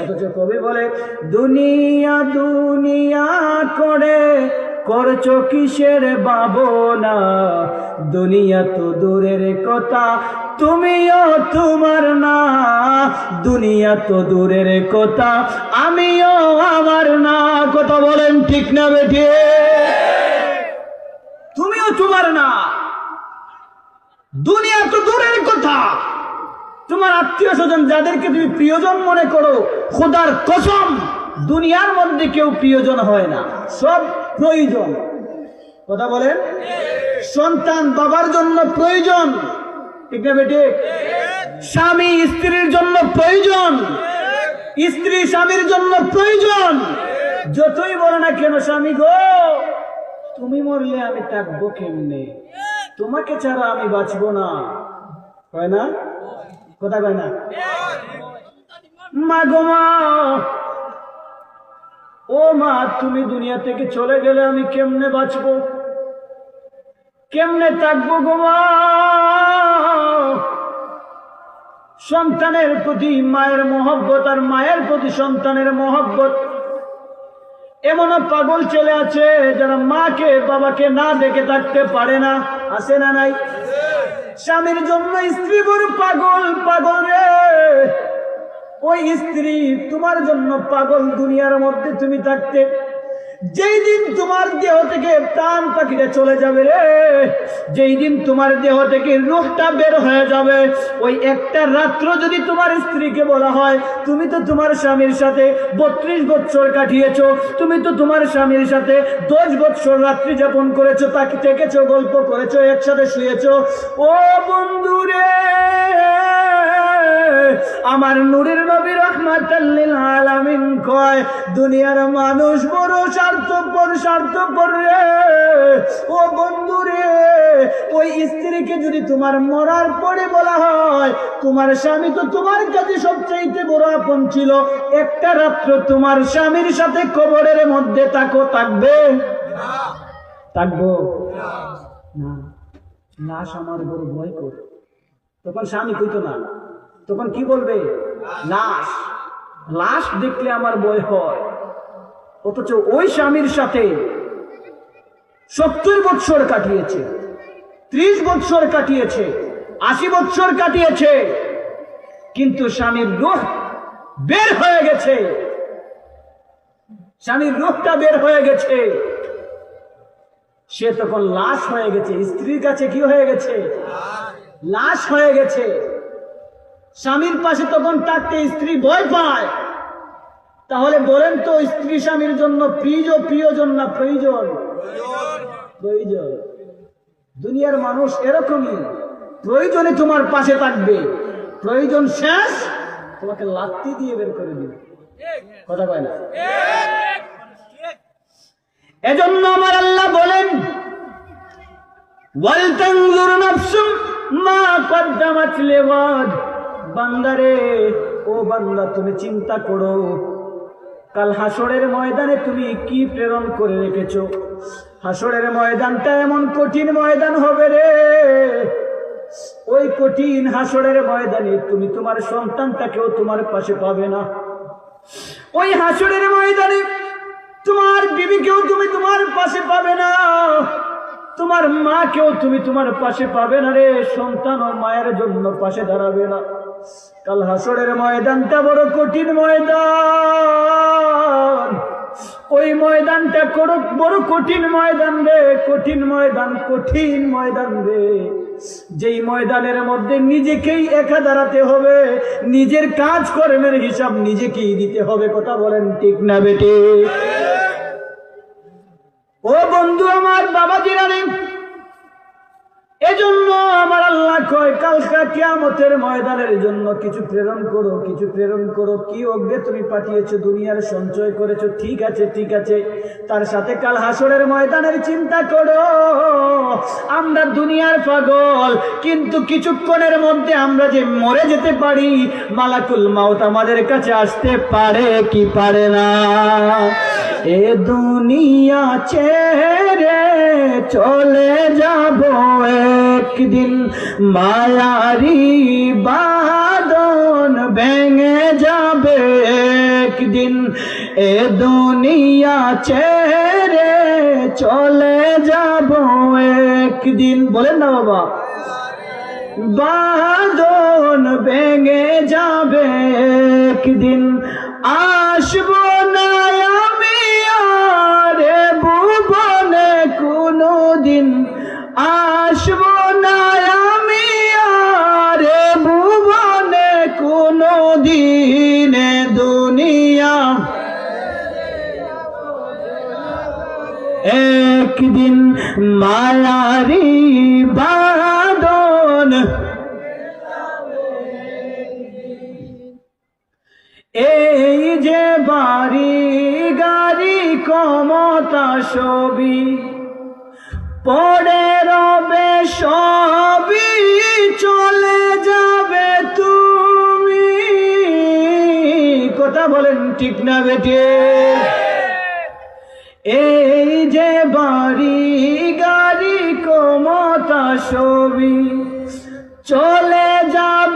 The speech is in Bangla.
অথচ কবি বলে দুনিয়া দুনিয়া করে করছো কিসের ভাবনা, দুনিয়া তো দূরের কথা তুমিও তোমার না, দুনিয়া তো দূরের কথা আমিও আমার না। কথা বলেন ঠিক না বেঠে? তুমিও তোমার না, দুনিয়া তো দূরের কথা, তোমার আত্মীয় স্বজন যাদেরকে তুমি প্রিয়জন মনে করো, খোদার কসম দুনিয়ার মধ্যে কেউ প্রিয়জন হয় না, সব প্রয়োজন। কথা বলেন? সন্তান বাবার জন্য প্রয়োজন, ঠিক না বেটে? স্বামী স্ত্রীর জন্য প্রয়োজন, স্ত্রী স্বামীর জন্য প্রয়োজন। যতই বলো না কেন স্বামী গো তুমি মরলে আমি থাকবো কেমনে, তোমাকে ছাড়া আমি বাঁচবো না, হয় না? কথা কয় না? মা গো মা, ও মা তুমি দুনিয়া থেকে চলে গেলে আমি কেমনে বাঁচবো, কেমনে থাকবো গো মা? সন্তানের প্রতি মায়ের মহব্বত আর মায়ের প্রতি সন্তানের মহব্বত, এমনও পাগল ছেলে আছে যারা মাকে বাবাকে না দেখে থাকতে পারে না, আছে না নাই? স্বামীর জন্য স্ত্রী বড় পাগল, পাগল রে। ওই স্ত্রী তোমার জন্য পাগল দুনিয়ার মধ্যে তুমি থাকতে, যেই দিন তোমার দেহ থেকে প্রাণ পাখিটা চলে যাবে রে, যেই দিন তোমার দেহ থেকে রূহটা বের হয়ে যাবে, ওই একটা রাত্র যদি তোমার স্ত্রীকে বলা হয় তুমি তো তোমার স্বামীর সাথে 32 বছর কাটিয়েছো, তুমি তো তোমার স্বামীর সাথে 10 বছর রাত্রি যাপন করেছো, তাকে থেকেছো, গল্প করেছো, একসাথে শুয়েছো, ও বন্ধু রে, আমার নূরের নবী রাহমাতাল লিল আলামিন কয় দুনিয়ার মানুষ বড় স্বার্থপর, স্বার্থপর রে। ও বন্ধু রে, ওই স্ত্রীকে যদি তোমার মরার পরে বলা হয় তোমার স্বামী তো তোমার কাছে সবচাইতে বড় আপন ছিল, একটা রাত্র তোমার স্বামীর সাথে কবরের মধ্যে থাকবে? থাকবো না। লাশ আমার বড় ভয় করে। তখন স্বামী কইতো না, তখন কি বলবে? লাশ, লাশ দেখলে আমার ভয় হয়। অথচ ওই স্বামীর সাথে 70 বছর কাটিয়েছে, 30 বছর কাটিয়েছে, 80 বছর কাটিয়েছে, কিন্তু স্বামীর রূহ বের হয়ে গেছে, স্বামীর রূহটা বের হয়ে গেছে, সে তখন লাশ হয়ে গেছে, স্ত্রীর কাছে কি হয়ে গেছে? লাশ হয়ে গেছে। স্বামীর পাশে তখন থাকতে স্ত্রী ভয় পায়। তাহলে বলেন তো স্ত্রী স্বামীর জন্য প্রিয়জন না প্রয়োজন? প্রয়োজন। দুনিয়ার মানুষ এরকমই, প্রয়োজনে তোমার পাশে থাকবে, প্রয়োজন শেষ তোমাকে লাত্তি দিয়ে বের করে দিবে। কথা কয় না? এজন্য আমার আল্লাহ বলেন ওয়াল তানজুর নাফসুম মা কদ্দামাত লিগাদ। বান্দারে, ও বান্দা তুমি চিন্তা করো কাল হাসরের ময়দানে তুমি কি প্রেরণ করে রেখেছো। হাসরের ময়দানটা এমন কঠিন ময়দান হবে রে, ওই কঠিন হাসরের ময়দানে তুমি তোমার সন্তানটাকেও তোমার পাশে পাবে না। ওই হাসরের ময়দানে তোমার বিবিকেও তুমি তোমার পাশে পাবে না, তোমার মাকেও তুমি তোমার পাশে পাবে না রে, সন্তান ও মায়ের জন্য পাশে দাঁড়াবে না। কাল হাসরের ময়দানটা বড় কঠিন ময়দান, ওই ময়দানটা বড় কঠিন ময়দান রে, কঠিন ময়দান, কঠিন ময়দান রে। যেই ময়দানের মধ্যে নিজেকেই একা দাঁড়াতে হবে, নিজের কাজ কর্মের হিসাব নিজেকেই দিতে হবে। কথা বলেন ঠিক না বেটে? ও বন্ধু আমার, বাবাজিরা রে, এজন্য আমার আল্লাহ কয় কালকা কিয়ামতের ময়দানের জন্য কিছু প্রেরণ করো, কিছু প্রেরণ করো। কি অগ্রে তুমি পাঠিয়েছো, দুনিয়ার সঞ্চয় করেছো, ঠিক আছে, ঠিক আছে, তার সাথে কাল হাসরের ময়দানের চিন্তা করো। আমরা দুনিয়ার পাগল, কিন্তু কিছুক্ষণের মধ্যে আমরা যে মরে যেতে পারি, মালাকুল মাউত আমাদের কাছে আসতে পারে কি পারে না? এ দুনিয়া ছেড়ে চলে যাব একদিন মায়ারি বাঁধন ভেঙে যাবে একদিন এ দুনিয়া ছেড়ে চলে যাব একদিন বলেন না বাবা বাঁধন ভেঙে যাবে একদিন আসবো না আমি আর ভুবনে কোনোদিন আসবো না আমি আর ভুবনে কোনোদিন দুনিয়া একদিন মায়ারি বাঁধন এই যে বাড়ি গাড়ি ক্ষমতা সবই পড়ে রবে সবই চলে যাবে তুমি কথা বলেন ঠিক না বেটে এই যে বাড়ি গাড়ি ক্ষমতা সবই চলে যাবে